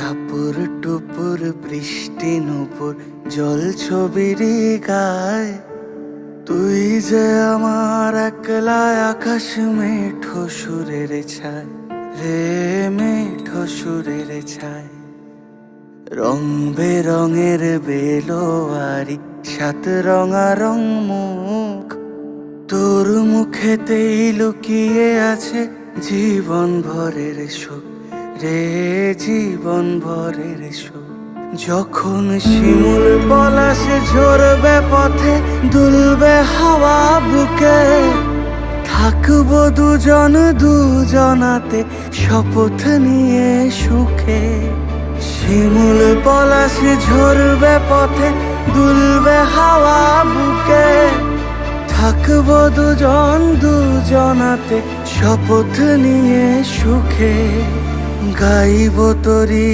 টাপুর টুপুর বৃষ্টি নুপুর জল ছবির গায়, তুই যে আমার একলা আকাশ মেঠো সুরের ছায় রে, মেঠো সুরের ছায়। রং বেরঙের বেলোয়ারি সাত রঙারং মুখ, তোর মুখেতেই লুকিয়ে আছে জীবন ভরের সুখ রে, জীবন ভরের সুখ। যখন শিমুল পলাশ ঝরবে পথে, দুলবে হাওয়া বুকে, থাকবো দুজন দুজনাতে শপথ নিয়ে সুখে। শিমুল পলাশ ঝরবে পথে, দুলবে হাওয়া বুকে, থাকবো দুজন দুজনাতে শপথ নিয়ে সুখে। গাইব তোরি